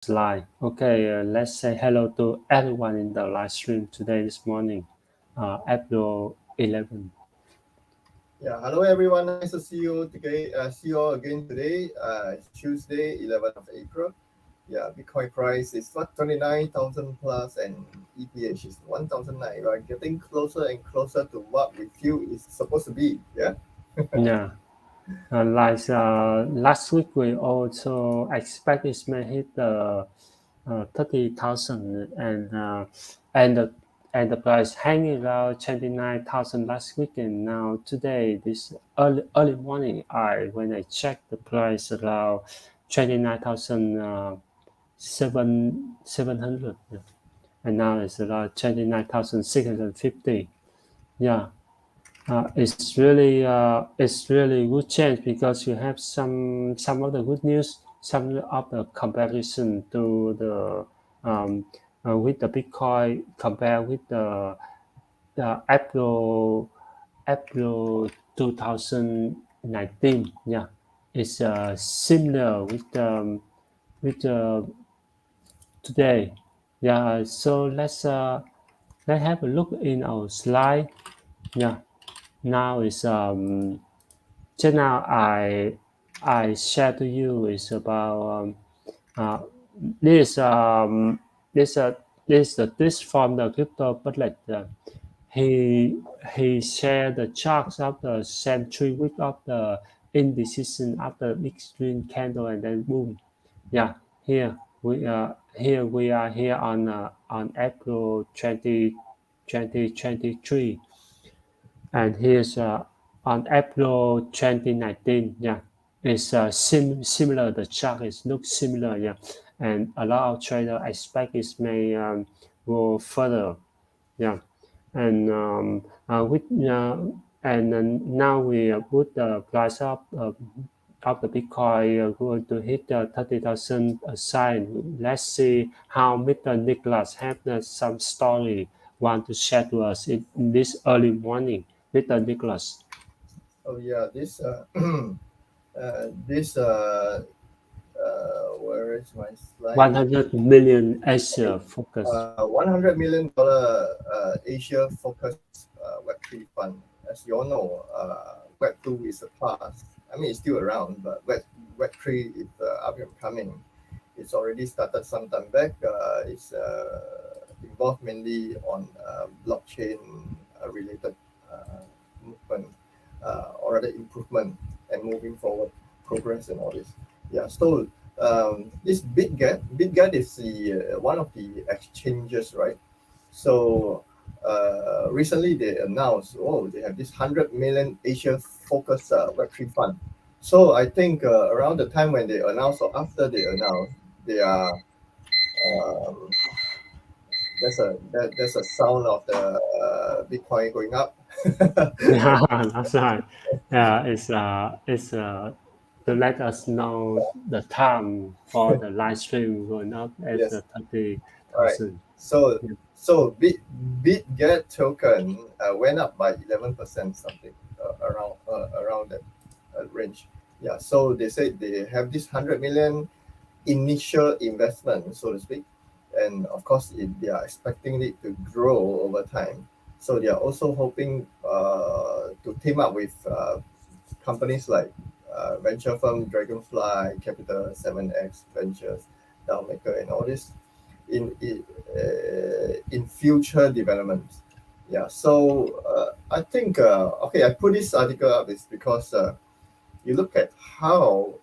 Slide. Okay, let's say hello to everyone in the live stream today this morning, April 11. Yeah, hello everyone. Nice to see you today. See you all again today. It's Tuesday, 11th of April. Yeah, Bitcoin price is what 29,000 plus, and ETH is 1,009. We're getting closer and closer to what we feel is supposed to be. Yeah. Yeah, last week we also expect it may hit the 30,000 and the and the price hanging around 29,000 last week, and now today this early morning when I checked the price around 29,000 700, yeah. And now it's around 29,650. Yeah, it's really good change because you have some of the good news, some of the comparison to the with the Bitcoin compared with the April 2019. Yeah, it's similar with today. Yeah, so let's have a look in our slide. Yeah, now is just now I share to you is about uh, this this this from the crypto bullet. He shared the charts of the same 3 week of the indecision after big green candle and then boom. Yeah, here we are here on April 2023, and here's on April 2019. Yeah, it's similar. The chart is looks similar. Yeah, and a lot of traders expect it may go further. Yeah, and with and now we put the price of the Bitcoin going to hit the 30,000 sign. Let's see how Mr. Nicholas have some story want to share to us in this early morning. Mr. Nicholas. Oh yeah, this where is my slide? 100 million Asia focus. $100 million Asia focused Web3 fund. As you all know, Web2 is a past. I mean, it's still around, but Web3 is up and coming. It's already started some time back. It's involved mainly on blockchain related movement or rather improvement and moving forward, progress and all this. Yeah, so this BitGet is the one of the exchanges, right? So recently they announced, they have this 100 million Asia focused Web3 fund. So I think around the time when they announce or after they announce, they are um, there's a sound of the Bitcoin going up. Yeah, that's right. Yeah, it's to let us know the time for the live stream going up at Yes. the All right. 30,000. So Yeah. so BitGet token went up by 11% something around that range. Yeah. So they said they have this 100 million initial investment, so to speak, and of course they are expecting it to grow over time. So they are also hoping to team up with companies like venture firm Dragonfly Capital, 7X Ventures, Downmaker, and all this in future developments. Yeah. So I think okay, I put this article up is because you look at how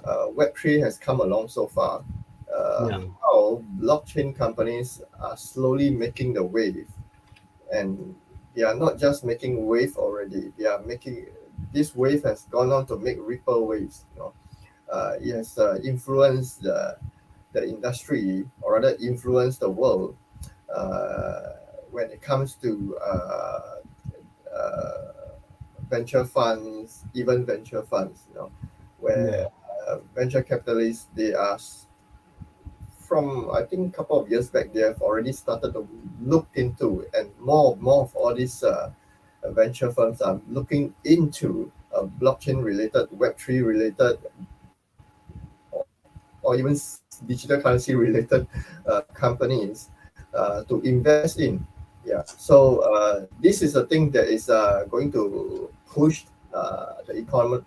Web3 has come along so far. Yeah. How blockchain companies are slowly making the wave, and they are not just making wave already. They are making this wave has gone on to make ripple waves. It has influenced the industry, or rather influenced the world when it comes to uh, venture funds, even venture funds. Where Yeah. venture capitalists they are from I think a couple of years back they have already started to look into, and more of all these venture firms are looking into blockchain related, Web3 related or even digital currency related companies to invest in. Yeah. So this is a thing that is going to push the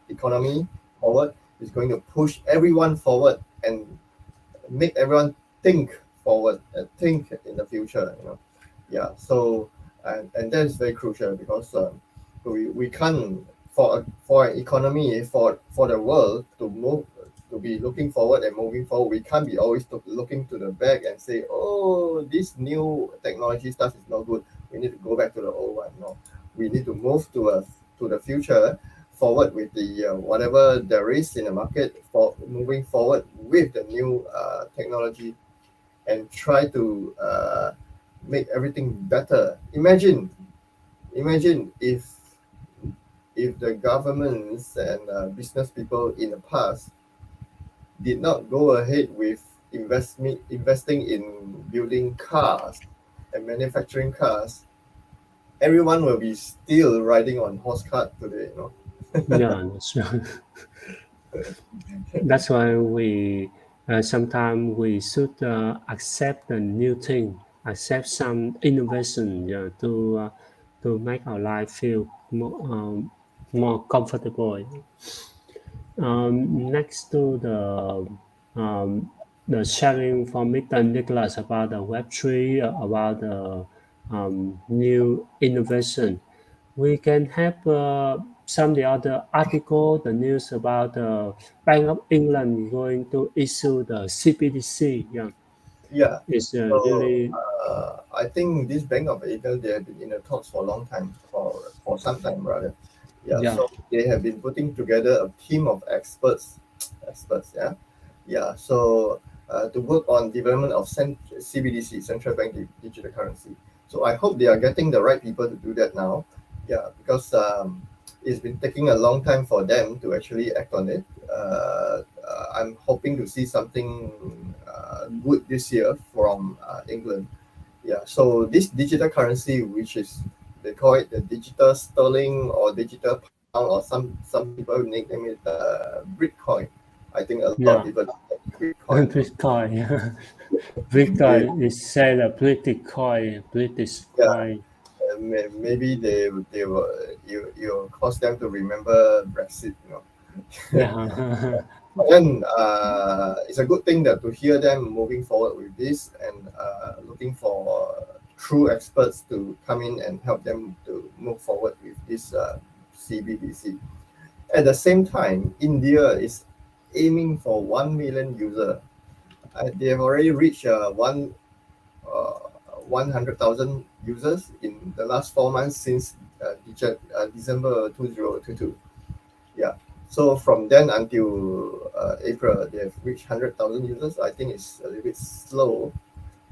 economy forward. It's going to push everyone forward and make everyone think forward and think in the future. Yeah. So and that is very crucial because we can't for an economy for the world to move to be looking forward and moving forward. We can't be always looking to the back and say, oh, this new technology stuff is not good. We need to go back to the old one. No, we need to move to the future forward with the whatever there is in the market for moving forward with the new technology and try to make everything better. Imagine if the governments and business people in the past did not go ahead with investing in building cars and manufacturing cars, everyone will be still riding on horse cart today. Yeah, that's right. That's why we sometimes we should accept the new thing, accept some innovation, yeah, to make our life feel more comfortable. Next to the sharing from Mr. Nicholas about the Web3, about the new innovation, we can have some of the other article, the news about the Bank of England going to issue the CBDC. Yeah, Yeah. it's So really I think this Bank of England, they have been in the talks for a long time, for some time rather. Yeah. yeah So they have been putting together a team of experts. Yeah. Yeah. So to work on development of CBDC, central bank digital currency. So I hope they are getting the right people to do that now. Yeah, because it's been taking a long time for them to actually act on it. I'm hoping to see something good this year from England. Yeah, so this digital currency, which is they call it the digital sterling or digital pound, or some people nickname it Bitcoin. I think a lot of yeah people Bitcoin. Bitcoin. Yeah. They, Bitcoin is said a British yeah, coin. maybe they will you cause them to remember Brexit. Yeah, Then it's a good thing that to hear them moving forward with this and looking for true experts to come in and help them to move forward with this CBDC. At the same time, India is aiming for 1 million user. They have already reached 100,000 users in the last 4 months since December 2022. Yeah. So from then until April, they have reached 100,000 users. I think it's a little bit slow,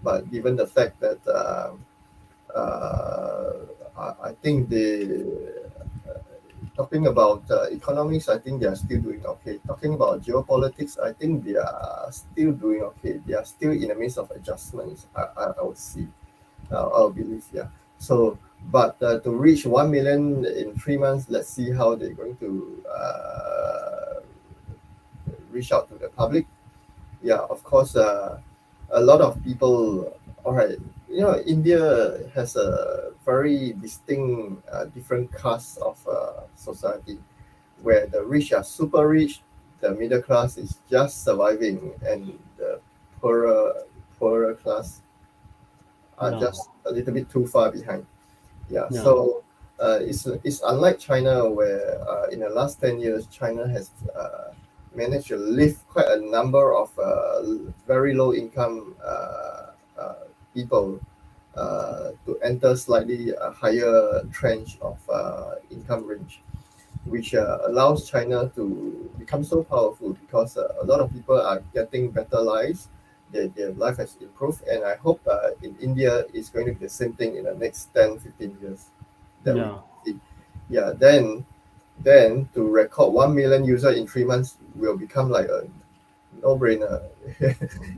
but given the fact that uh, I think they talking about economics, I think they are still doing okay. Talking about geopolitics, I think they are still doing okay. They are still in the midst of adjustments. I would see. I'll believe, yeah. So, but to reach 1 million in 3 months, let's see how they're going to reach out to the public. Yeah, of course, a lot of people. All right, India has a very distinct, different class of society, where the rich are super rich, the middle class is just surviving, and the poorer class are yeah, just a little bit too far behind. Yeah, yeah, so it's unlike China, where in the last 10 years, China has managed to lift quite a number of very low income people to enter slightly a higher tranche of income range, which allows China to become so powerful because a lot of people are getting better lives. Their life has improved, and I hope in India it's going to be the same thing in the next 10, 15 years that we yeah. see. Yeah, then to record 1 million user in 3 months will become like a no-brainer.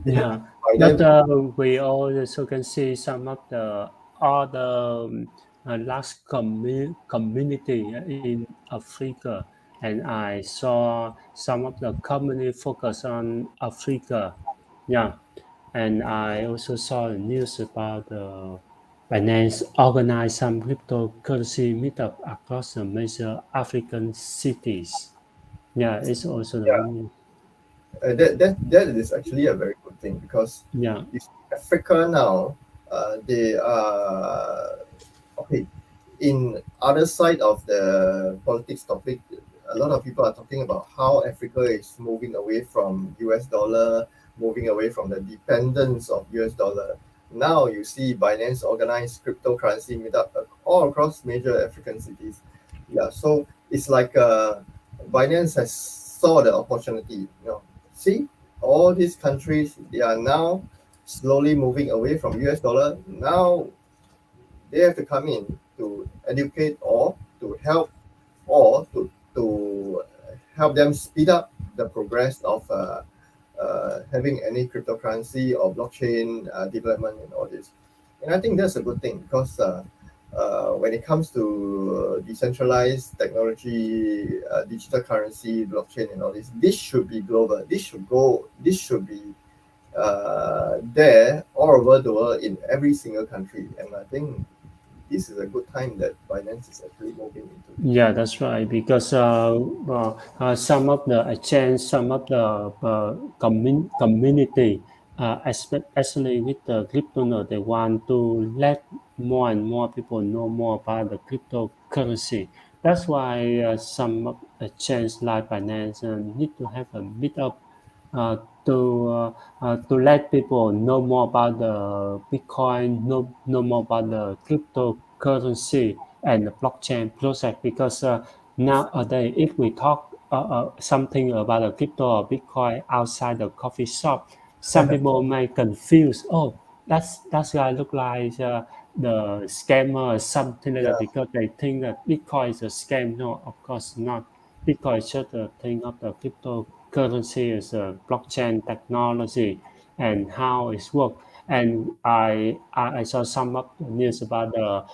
Yeah, By but then, we also can see some of the other large community in Africa. and I saw some of the company focus on Africa. Yeah, and I also saw the news about Binance organize some cryptocurrency meetup across the major African cities. Yeah, it's also the good Yeah, news. that is actually a very good thing because Yeah, if Africa now, they are okay. In other side of the politics topic, a lot of people are talking about how Africa is moving away from US dollar, moving away from the dependence of US dollar. Now you see Binance organized cryptocurrency meetup all across major African cities. Yeah, so it's like Binance has saw the opportunity. See all these countries they are now slowly moving away from US dollar. Now they have to come in to educate or to help or to help them speed up the progress of having any cryptocurrency or blockchain development and all this. And I think that's a good thing because when it comes to decentralized technology, digital currency, blockchain, and all this should be global. This should go. This should be there all over the world in every single country. And I think this is a good time that Binance is actually moving into this. yeah, that's right. Because some of the exchange, some of the community, especially with the crypto node, they want to let more and more people know more about the cryptocurrency. That's why some of exchange like Binance need to have a meetup uh, to let people know more about the Bitcoin, know more about the cryptocurrency and the blockchain project. Because nowadays, if we talk something about the crypto or Bitcoin outside the coffee shop, some people may confuse. Oh, that guy look like the scammer or something like that, Yeah, because they think that Bitcoin is a scam. No, of course not. Bitcoin is just a thing of the cryptocurrency is a blockchain technology and how it's work. And I saw some of the news about the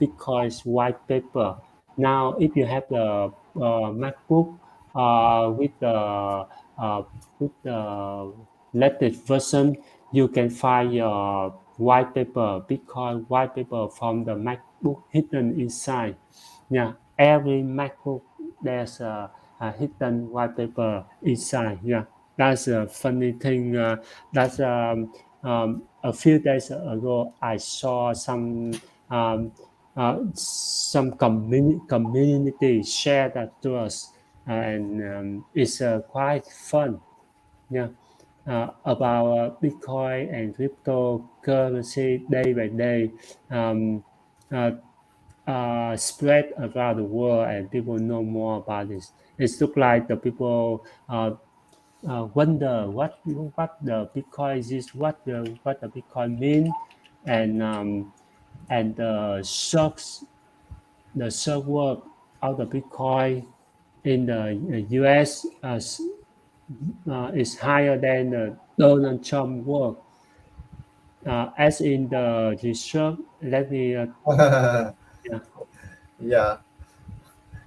Bitcoin's white paper. Now, if you have the MacBook uh, with the latest version, you can find your white paper, Bitcoin white paper from the MacBook hidden inside. Yeah, every MacBook there's a hidden white paper inside. Yeah, that's a funny thing. That's a few days ago I saw um, some community share that to us, and it's quite fun. Yeah, about Bitcoin and cryptocurrency day by day. Um, uh, Spread around the world and people know more about this. It looks like the people wonder what the Bitcoin is, what the Bitcoin mean, and the stock work of the Bitcoin in the U.S. Is higher than the Donald Trump work. As in the research, let me yeah, yeah.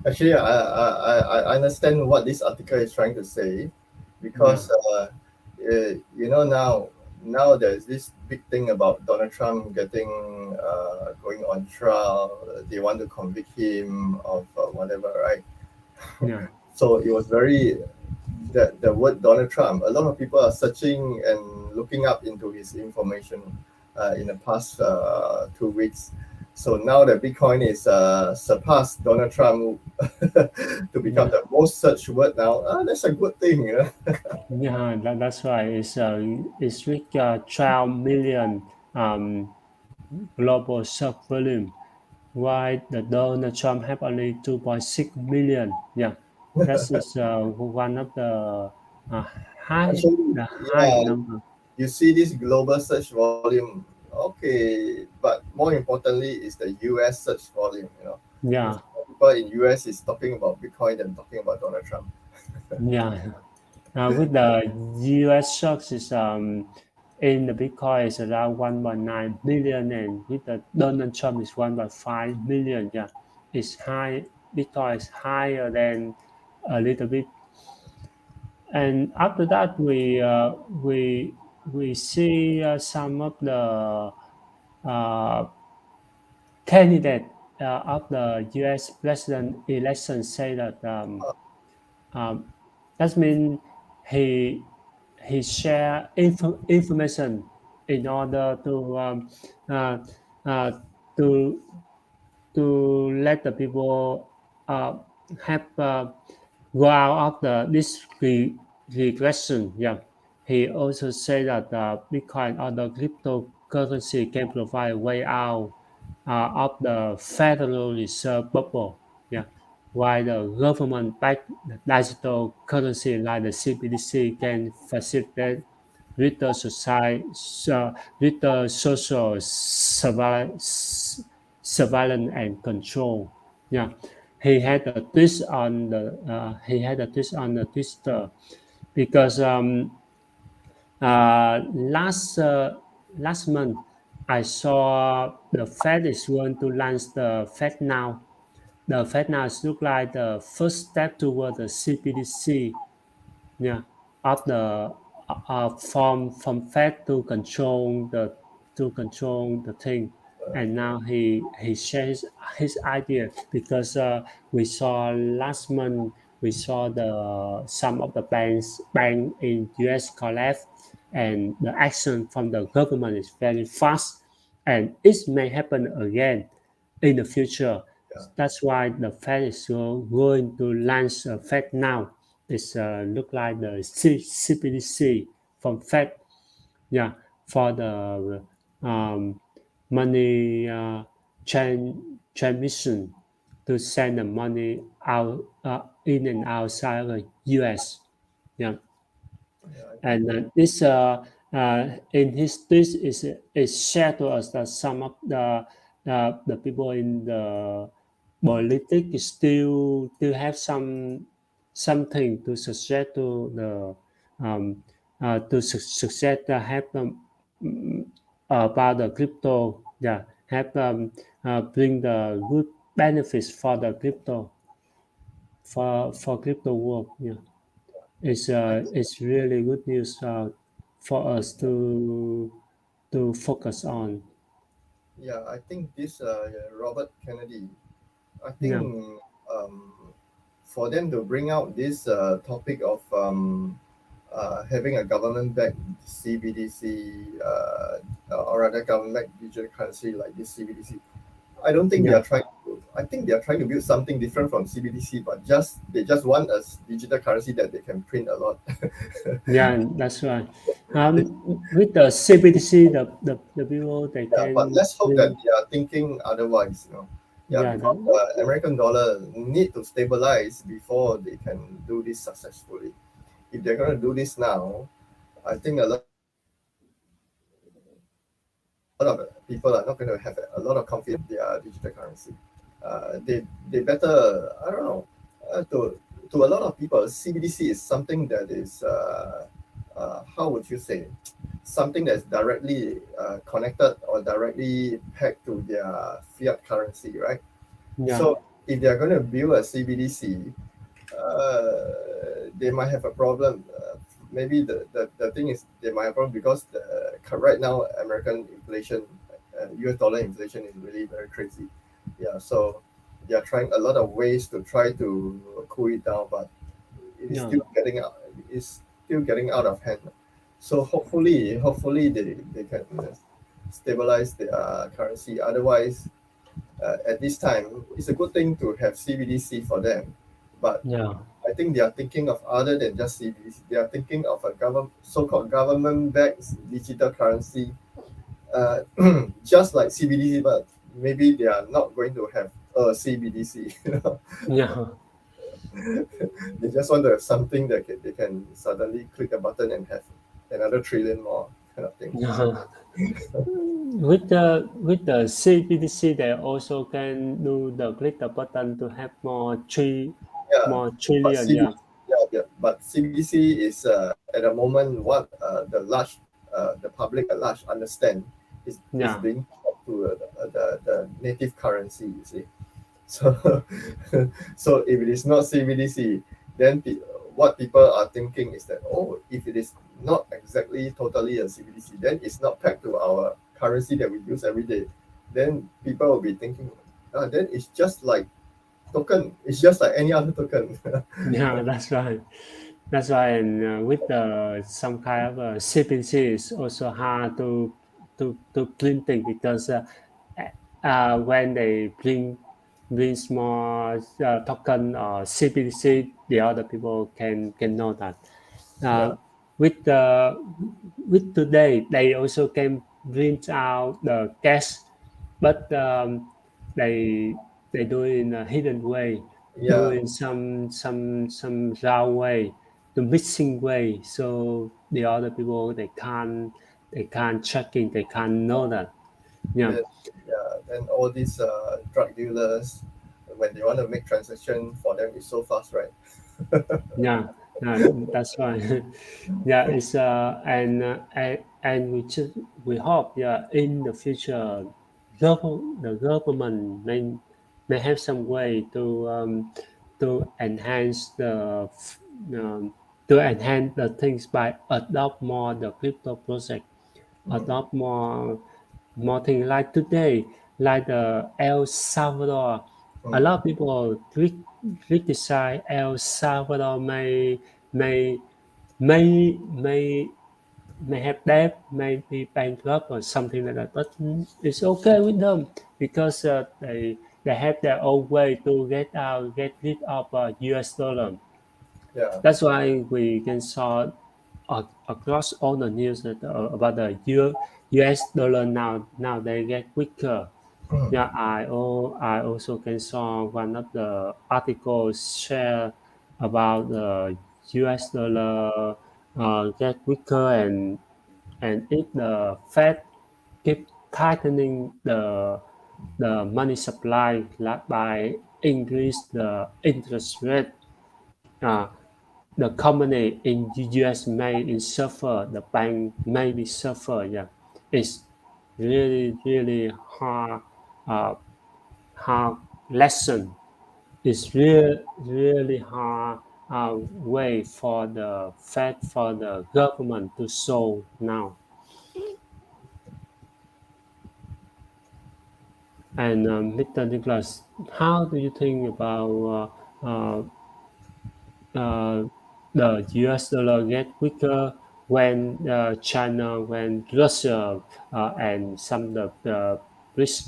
Actually, I understand what this article is trying to say, yeah, because now there's this big thing about Donald Trump getting going on trial. They want to convict him of whatever, right? yeah. So it was very the word Donald Trump. A lot of people are searching and looking up into his information in the past 2 weeks. So now that Bitcoin is surpassed Donald Trump to become Yeah, the most searched word now, that's a good thing. yeah, that's right. It's reached 12 million global search volume, while the Donald Trump have only 2.6 million. Yeah, that is one of uh, Actually, the high yeah, number. you see this global search volume. Okay, but more importantly is the US search volume. Yeah, People in US is talking about Bitcoin than talking about Donald Trump. yeah. With the U.S. stocks is in the Bitcoin is around 1.9 billion, and with the Donald Trump is 1.5 million. Yeah, it's high. Bitcoin is higher than a little bit. And after that, we see some of the uh, candidate of the U.S. president election say that um, that means he he share information in order uh, uh, to to let the people have go out of this regression. Yeah, he also said that Bitcoin or the cryptocurrency can provide a way out of the Federal Reserve bubble. Yeah, while the government-backed digital currency like the CBDC can facilitate greater society, greater social surveillance and control. Yeah, he had a twist on the twister because last month I saw the Fed is going to launch the Fed now. The Fed now looks like the first step toward the CBDC. Yeah, of the from Fed to control the thing, and now he shares his idea because we saw last month we saw the some of the bank in US collapse, and the action from the government is very fast, and it may happen again in the future. Yeah. That's why the Fed is going to launch a Fed now. It's look like the CBDC from Fed, yeah, for the money transmission to send the money out in and outside the U.S. Yeah, Yeah, and in his this is shared to us that some of the people in the politics still have something to suggest to the to suggest have about the crypto, yeah, have bring the good benefits for the crypto for crypto world, yeah. I It's really good news for us to focus on. yeah, I think this Robert Kennedy. I think Yeah, for them to bring out this topic of having a government-backed CBDC or rather government-backed digital currency like this CBDC, I don't think they yeah, are trying to. I think they are trying to build something different from CBDC, but they just want a digital currency that they can print a lot. yeah. That's right. With the CBDC, the people they Yeah, but can let's hope that bring. they are thinking otherwise. Yeah, Yeah, because the American dollar need to stabilize before they can do this successfully. If they're going to do this now, I think a lot of people are not going to have a lot of confidence in their digital currency. They better, I don't know, to a lot of people, CBDC is something that is how would you say, something that's directly connected or directly pegged to their fiat currency, right? yeah, So if they're going to build a CBDC, they might have a problem. Maybe the thing is they might have a problem because right now American inflation, US dollar inflation is really very crazy. Yeah, so they are trying a lot of ways to try to cool it down, but it is yeah, still getting out. It's still getting out of hand. So hopefully they can stabilize their currency. Otherwise, at this time, it's a good thing to have CBDC for them, but yeah, I think they are thinking of other than just CBDC. They are thinking of a so-called government-backed digital currency, uh, just like CBDC, but maybe they are not going to have a CBDC. yeah. They just want to have something that they can suddenly click a button and have another trillion more kind of thing. Yeah. With the CBDC, they also can do the click the button to have Yeah, more but trillion. Yeah, CBDC, yeah, but CBDC is at the moment what the public at large understand is yeah, being taught to the native currency. You see, so so if it is not CBDC, then what people are thinking is that, oh, if it is not exactly totally a CBDC, then it's not pegged to our currency that we use every day. Then people will be thinking, then it's just like token. It's just like any other token. Yeah, that's right. That's why, and with some kind of CPC, it's also hard to printing because when they print small token or CPC, the other people can know that. Yeah, Uh, with today, they also can print out the cash, but they do it in a hidden way, do yeah, it in some raw way, the mixing way, so the other people they can't check in, they can't know that. Yeah, then, yeah. Then all these drug dealers, when they want to make transaction, for them it's so fast, right? yeah, that's right. Yeah, it's and we hope, yeah, in the future, the government may have some way to enhance um, the things by adopt more the crypto project, Mm, adopt more things like today, like the El Salvador. A mm, lot of people criticize El Salvador may may may may have debt, may be bankrupt or something like that. But it's okay with them because they have their own way to get rid of U.S. dollar. yeah. That's why we can saw across all the news that, about the U.S. dollar now they get weaker. Mm, Yeah, I also can saw one of the articles share about the U.S. dollar get weaker, and if the Fed keep tightening the money supply by increase the interest rate, uh, the company in US may suffer, the bank may be suffer. Yeah, it's really uh, hard lesson. It's really hard way for the Fed, for the government to show now. And Mr. Nicholas, how do you think about uh, the US dollar get weaker when China, when Russia, and some of the rich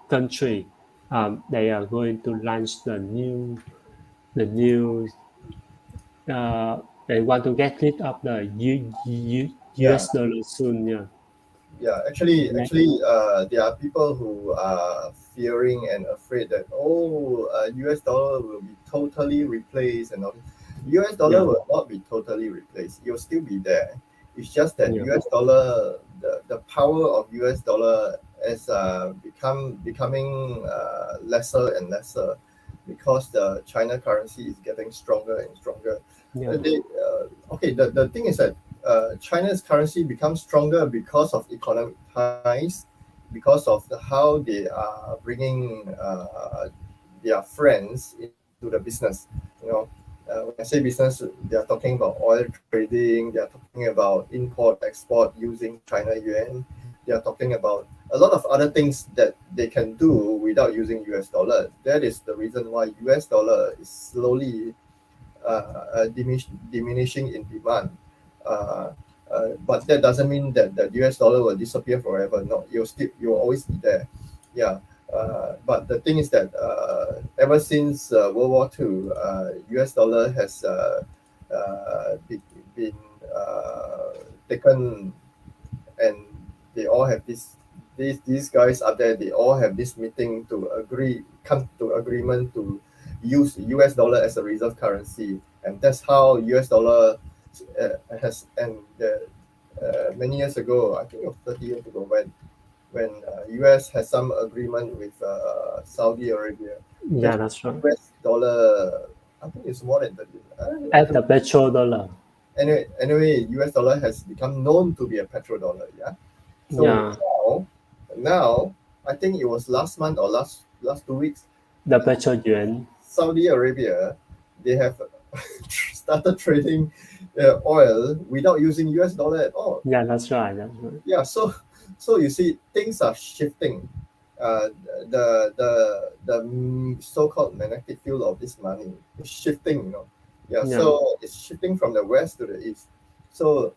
country, they are going to launch the new they want to get rid of the yeah. US dollar soon. Yeah. Yeah, actually, Ne- there are people who are fearing and afraid that, oh, US dollar will be totally replaced and all. US dollar yeah, will not be totally replaced. It will still be there. It's just that yeah, US dollar, the power of US dollar is becoming lesser and lesser because the China currency is getting stronger and stronger. yeah, Okay, the thing is that China's currency becomes stronger because of economic ties, because of how they are bringing their friends into the business. You know, when I say business, they are talking about oil trading. They are talking about import export using China yuan. They are talking about a lot of other things that they can do without using US dollar. That is the reason why US dollar is slowly diminishing in demand. Uh, but that doesn't mean that the US dollar will disappear forever. No, you'll always be there. Yeah. But the thing is that ever since World War II, US dollar has been taken, and they all have these guys up there. They all have this meeting to come to agreement to use US dollar as a reserve currency, and that's how US dollar has and many years ago, I think of 30 years ago, when US has some agreement with Saudi Arabia, yeah. that's That's right. US dollar. I think it's more than 30. I At don't the petrodollar. anyway, US dollar has become known to be a petrodollar. Yeah. So Yeah, now I think it was last month or last 2 weeks, the petro yuan. Saudi Arabia, they have started trading oil without using US dollar at all. Yeah, that's right. That's right. Yeah, so you see things are shifting. The so-called magnetic field of this money is shifting, you know. Yeah, Yeah, so it's shifting from the west to the east. So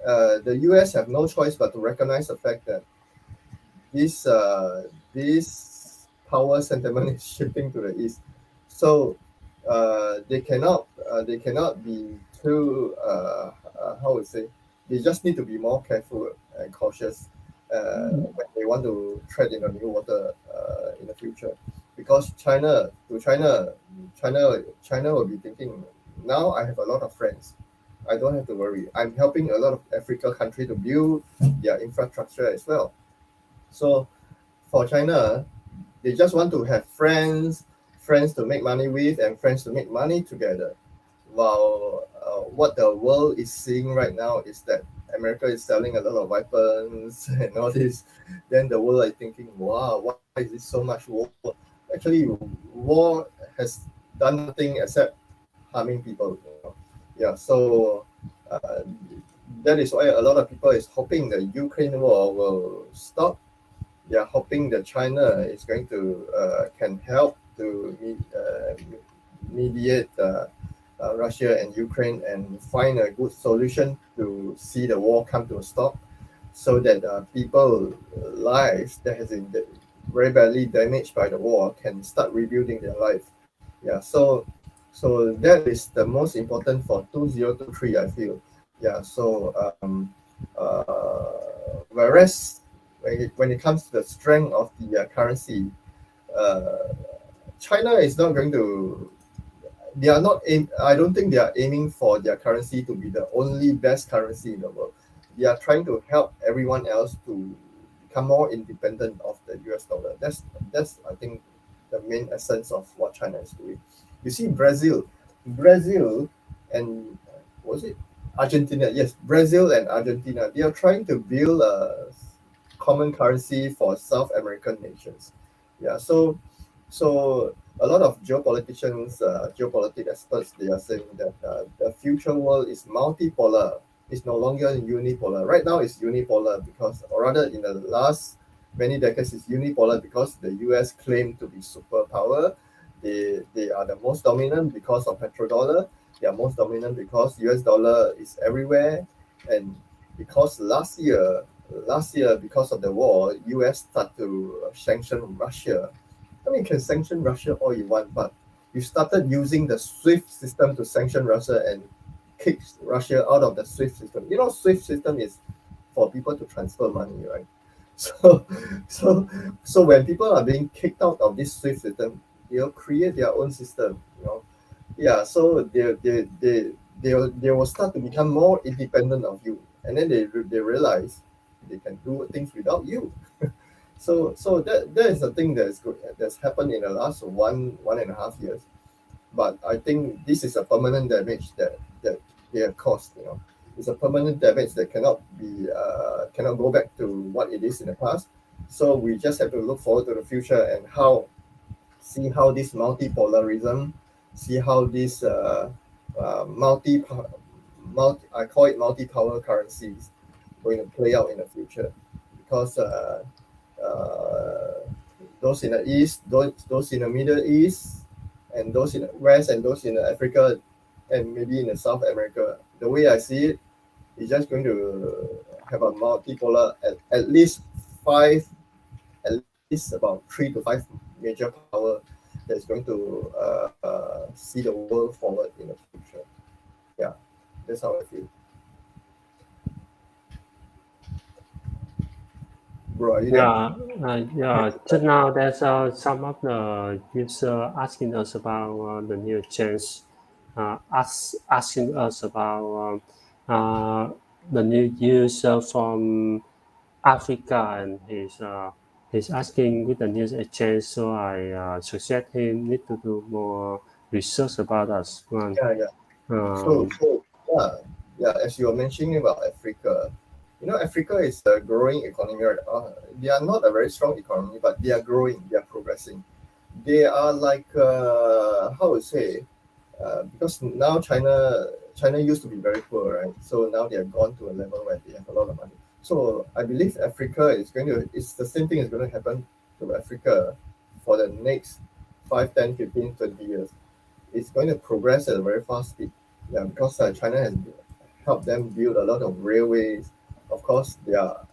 the US have no choice but to recognize the fact that this power sentiment is shifting to the east. So they cannot be too how would say, they just need to be more careful and cautious when they want to tread in the new water in the future, because China will be thinking, now I have a lot of friends, I don't have to worry, I'm helping a lot of Africa country to build their infrastructure as well. So for China, they just want to have friends to make money with, and friends to make money together. While what the world is seeing right now is that America is selling a lot of weapons and all this, then the world is thinking, wow, why is it so much war? Actually, war has done nothing except harming people. You know? Yeah, so uh, that is why a lot of people is hoping the Ukraine war will stop. They are hoping that China is going to can help to mediate Russia and Ukraine and find a good solution to see the war come to a stop, so that people lives that has been very badly damaged by the war can start rebuilding their life. Yeah, so that is the most important for 2023, I feel. Yeah, so whereas when it comes to the strength of the currency, uh, China is not going to. They are not aim. I don't think they are aiming for their currency to be the only best currency in the world. They are trying to help everyone else to become more independent of the US dollar. That's I think the main essence of what China is doing. You see, Brazil, and was it Argentina? Yes, Brazil and Argentina. They are trying to build a common currency for South American nations. Yeah, so a lot of geopoliticians, geopolitics experts, they are saying that the future world is multipolar. It's no longer unipolar. Right now, it's unipolar because, or rather, in the last many decades, it's unipolar because the US claim to be superpower. They are the most dominant because of petrodollar. They are most dominant because US dollar is everywhere, and because last year because of the war, US start to sanction Russia. I mean, you can sanction Russia all you want, but you started using the SWIFT system to sanction Russia and kick Russia out of the SWIFT system. You know, SWIFT system is for people to transfer money, right? So, so, so when people are being kicked out of this SWIFT system, they'll create their own system. You know, yeah. So they will start to become more independent of you, and then they realize they can do things without you. So that is the thing that's good that's happened in the last 1.5 years. But I think this is a permanent damage that they have caused. You know, it's a permanent damage that cannot go back to what it is in the past. So we just have to look forward to the future and see how this multipolarism, see how this I call it multi-power currencies going to play out in the future, because uh, those in the east, those in the Middle East, and those in the West, and those in the Africa, and maybe in the South America. The way I see it, is just going to have a multipolar at least five, at least about 3 to 5 major power that's going to see the world forward in the future. Yeah, that's how I feel. Bro, are you there? yeah, yeah. Just now, there's some of the user asking us about the new change, asking us about the new user from Africa, and he's asking with the news exchange. So I suggest him need to do more research about us. One, Yeah, yeah. So, um, so yeah, yeah. As you were mentioning about Africa, you know, Africa is a growing economy. Right? They are not a very strong economy, but they are growing. They are progressing. They are like how to say. because now China used to be very poor, right? So now they have gone to a level where they have a lot of money. So I believe Africa is going to, it's the same thing is going to happen to Africa for the next 5, 10, 15, 20 years. It's going to progress at a very fast speed. Yeah, because China has helped them build a lot of railways. Of course, there are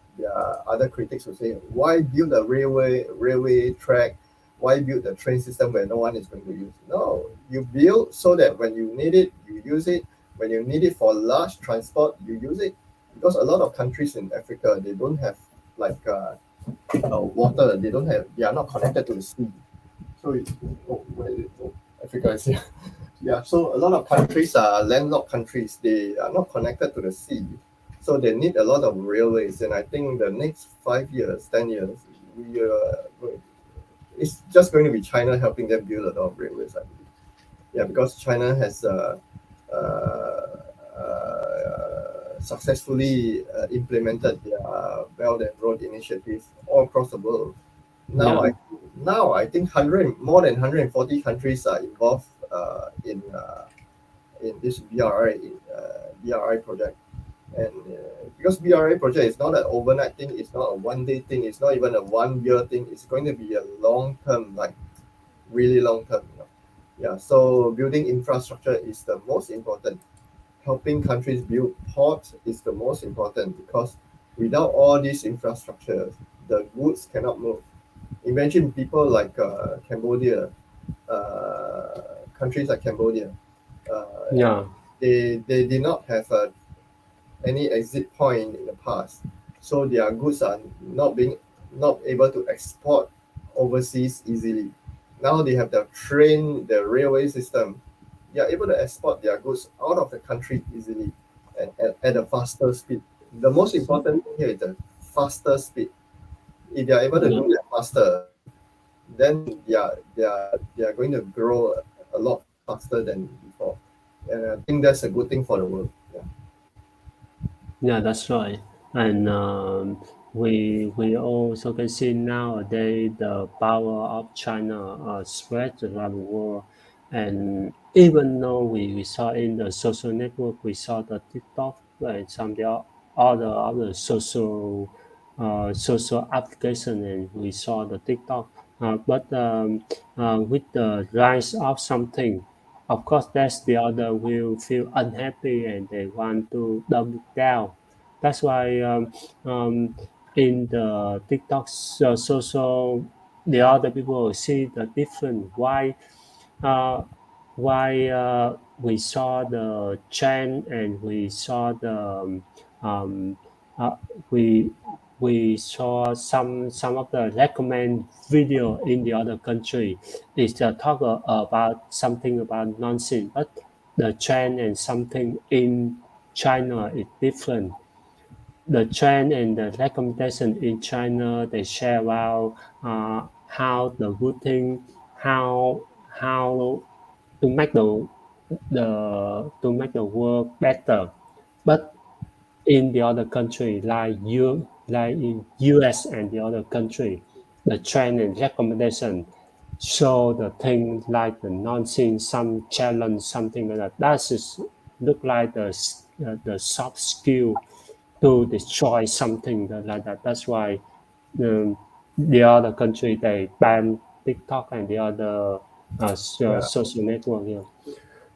other critics who say, why build a railway track? Why build a train system where no one is going to use? No, you build so that when you need it, you use it. When you need it for large transport, you use it. Because a lot of countries in Africa, they don't have like water. They are not connected to the sea. So where is it? Oh, Africa is here. Yeah, so a lot of countries are landlocked countries. They are not connected to the sea, so they need a lot of railways. And I think the next 5 years, 10 years, we it's just going to be China helping them build a lot of railways. I believe. Yeah, because China has successfully implemented their Belt and Road initiatives all across the world. Now Yeah, I now I think more than 140 countries are involved in this BRI project. And because BRI project is not an overnight thing, it's not a 1 day thing, it's not even a 1 year thing. It's going to be a long term, like really long term. Yeah. So building infrastructure is the most important. Helping countries build ports is the most important because without all these infrastructures, the goods cannot move. Imagine people like Cambodia, countries like Cambodia. Uh, yeah, they did not have any exit point in the past, so their goods are not able to export overseas easily. Now they have the railway system. They are able to export their goods out of the country easily and at a faster speed. The most important thing here is the faster speed. If they are able to yeah. do that faster, then they are going to grow a lot faster than before. And I think that's a good thing for the world. Yeah. Yeah, that's right. And we also can see nowadays the power of China spread around the world. And even though we saw in the social network, we saw the TikTok and some of the other social application, and we saw the TikTok. But with the rise of something, of course, that's the other will feel unhappy and they want to dumb it down. That's why in the TikTok social, the other people see the different uh, why we saw the trend and we saw the um, uh, we we saw some of the recommend video in the other country is talk about something about nonsense, but the trend and something in China is different. The trend and the recommendation in China, they share about how the good thing, how to make the world better. But in the other country, like in US and the other country, the trend and recommendation show the thing like the nonsense, some challenge, something like that. That is look like the soft skill to destroy something like that. That's why um, the other country they ban TikTok and the other Yeah. social network. Yeah.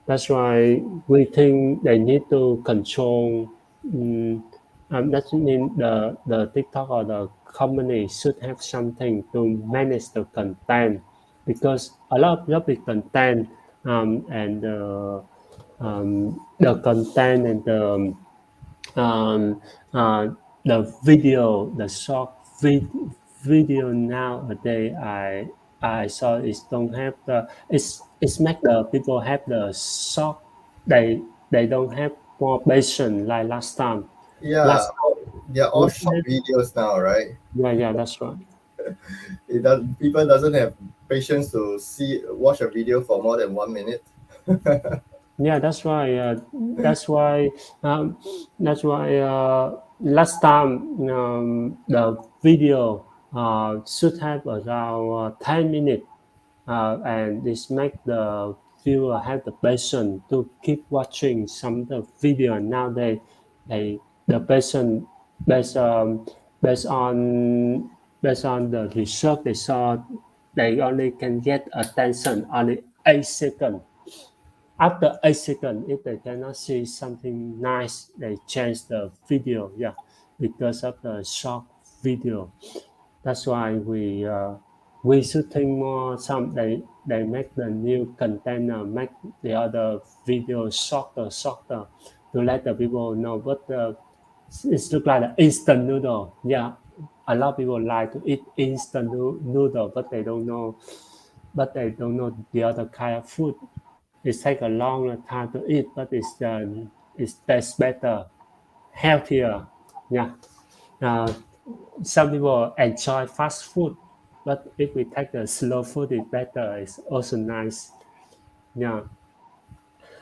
That's why we think they need to control. Um, that means the TikTok or the company should have something to manage the content because a lot of the content and the content and um, uh, the video, the short video nowadays, I saw it don't have the it's make the people have the short. They don't have more patience like last time. Yeah, Last they're all last short time, videos now, right? yeah, that's right. People doesn't have patience to watch a video for more than 1 minute. Yeah, that's right. That's why. Um, that's why. Last time, the video should have around 10 minutes, and this make the viewer have the patience to keep watching some of the video nowadays. The patient based based on based on the research they saw, they only can get attention only 8 seconds. After 8 seconds, if they cannot see something nice, they change the video. Yeah, because of the short video. That's why we should think more. They make the new content, make the other video shorter to let the people know. But it's look like an instant noodle. Yeah, a lot of people like to eat instant noodle, but they don't know. But they don't know the other kind of food. It takes a longer time to eat, but it tastes better, healthier. Yeah. Uh, some people enjoy fast food, but if we take the slow food, it's better. It's also nice. Yeah,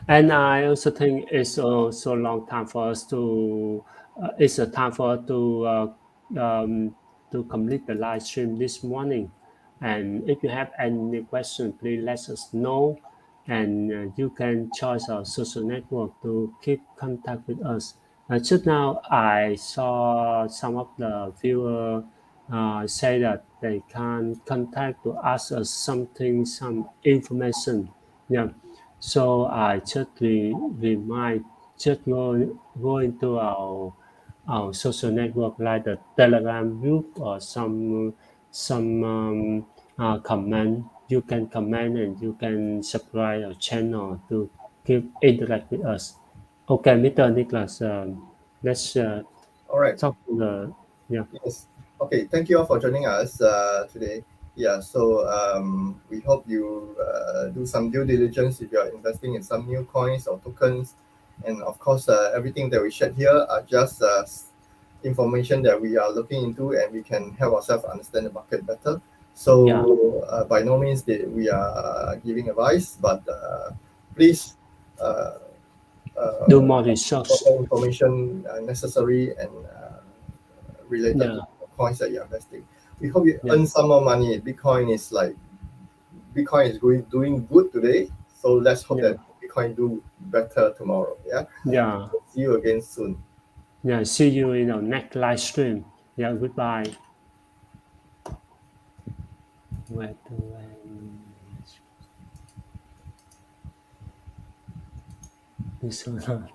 and I also think it's also a long time for us to. It's a time for us to complete the live stream this morning. And if you have any question, please let us know. And you can choose our social network to keep contact with us. Just now, I saw some of the viewers say that they can contact to ask us something, some information. Yeah, so I just remind, just go into our social network like the Telegram group or some comment. You can comment and you can subscribe our channel to keep interact with us. Okay, Mr. Nicholas, let's All right. talk to the yeah. Yes. Okay. Thank you all for joining us today. Yeah. So we hope you do some due diligence if you are investing in some new coins or tokens, and of course, everything that we shared here are just information that we are looking into, and we can help ourselves understand the market better. So Yeah. by no means that we are giving advice, but please. Uh, Do more get research. all information necessary and related to Yeah, the coins that you're investing. We hope you yeah, earn some more money. Bitcoin is doing good today, so let's hope yeah, that Bitcoin do better tomorrow. Yeah, yeah, see you again soon. yeah. See you in our next live stream. Yeah, goodbye. Where to end? This one.